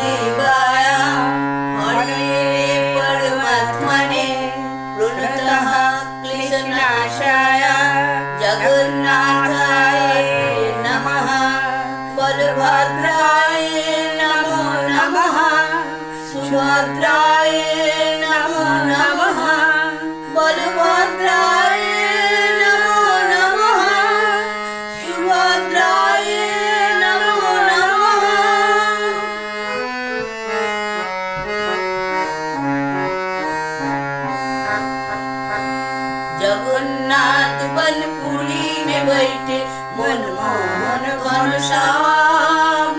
वासुदेवाय हरये परमात्मने प्रणतः क्लेशनाशाय जगन्नाथाय नमः बलभद्राय नमो नमः सुभद्राय नमो नमः बलभद्राय नमो नमः सुभद्राय नमो नमः। जगन्नाथ बनपुरी में बैठे मनमोहन घनश्याम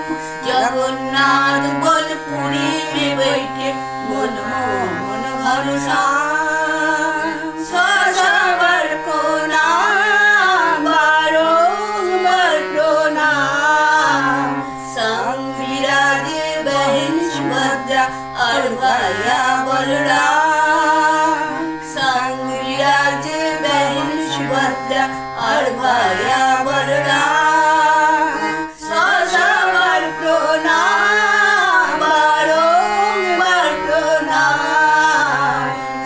जगन्नाथ बनपुरी में बैठे मनमोहन घनश्याम सबर को नाम बारंबार प्रणाम संग विराजे बहन सुभद्रा और भैया बलराम संग विराजे बहन सुभद्रा और भैया बलराम सबर प्रणाम बारंबार प्रणाम।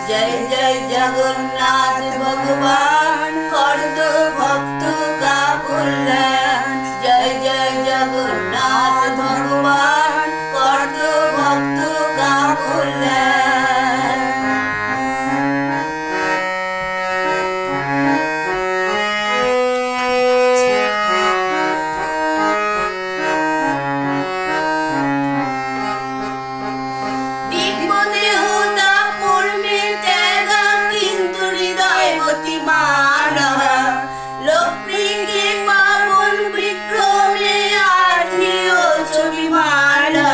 जय जय जगन्नाथ भगवान कर दो भक्त का कल्याण जय जय जगन्नाथ भगवान कर दो भक्त का कल्याण। लक्ष्मी के पावन विक्रमे आज छवि माला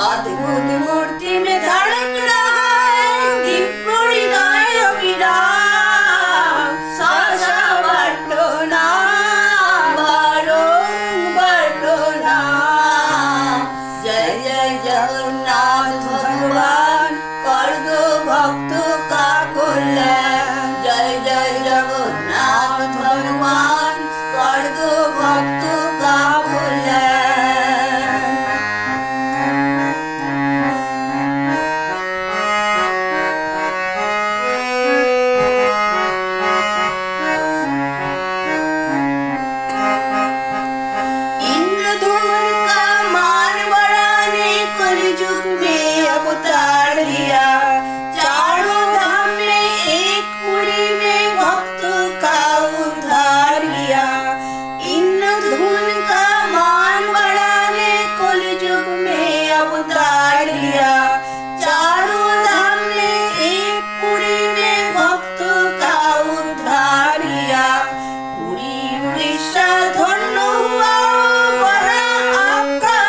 अद्भुत मूर्ति में धड़क रहा है दिव्य हृदय विराम सबर प्रणाम बारंबार प्रणाम। जय जय जगन्नाथ भगवान कर दो भक्त का कल्याण जय जय जगन्नाथ भगवान कर दो भक्त का कल्याण। इंद्रधनुष का मान बढ़ाने कलयुग में अवतार लिया चारों धाम में एक पुरी में भक्तों का उद्धार किया। इंद्रधनुष का मान बढ़ाने कलयुग में अवतार लिया चारों धाम में एक पुरी में भक्तों का उद्धार किया। पुरी उड़ीसा धन्य हुआ बड़ा आपका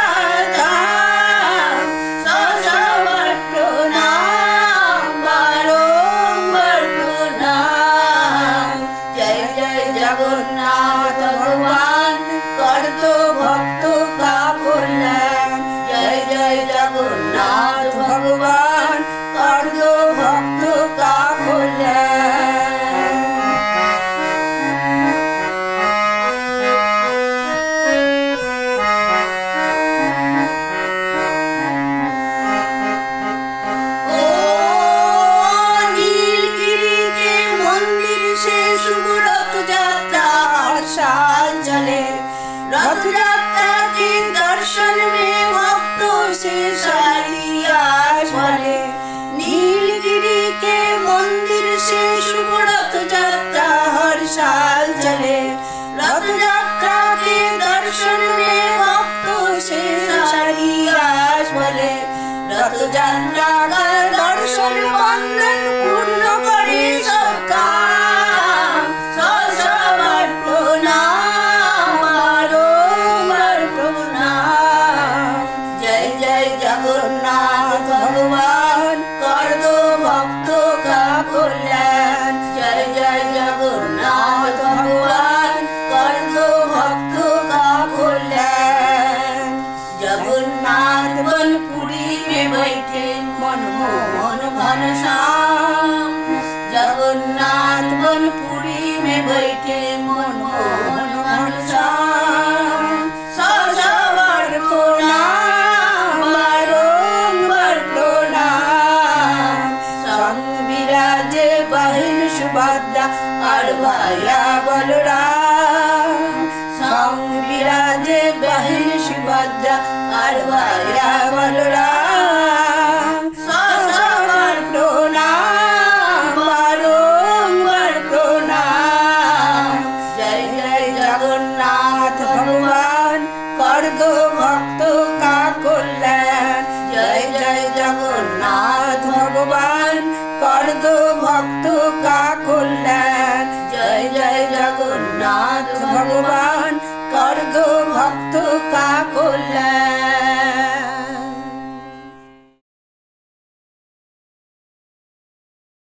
धाम सबर प्रणाम बारंबार प्रणाम। जय जय जगन्नाथ भगवान कर दो भक्तों का कल्याण जय जय जगन्नाथ भगवान कर दो भक्तों का कल्याण। ओ नीलगिरी के मंदिर से शुभ रथ यात्रा हर साल चले रथ यात्रा के दर्शन में भक्तों से सारी आस भरे। नीलगिरी के मंदिर से शुभ रथ यात्रा हर साल चले रथ यात्रा के दर्शन में भक्तों से सारी आस भरे। रथ यात्रा का दर्शन बंधन पूर्ण करे सबका सबर प्रणाम बारंबार प्रणाम। जय जय जगन्नाथ भगवान कर दो भक्तों का कल्याण जय जय जगन्नाथ भगवान कर दो भक्तों का कल्याण। जगन्नाथ बनपुरी में बैठे मनमोहन घनश्याम जगन्नाथ बनपुरी में बैठे मनमोहन घनश्याम सबर प्रणाम सुभद्रा और भैया बलराम। संग विराजे बहन सुभद्रा और भैया बलराम। ससबर प्रणाम बारंबार प्रणाम। जय जय जगन्नाथ भगवान कर दो भक्तों का कल्याण। जय जय जगन्नाथ भगवान कर दो भक्तों का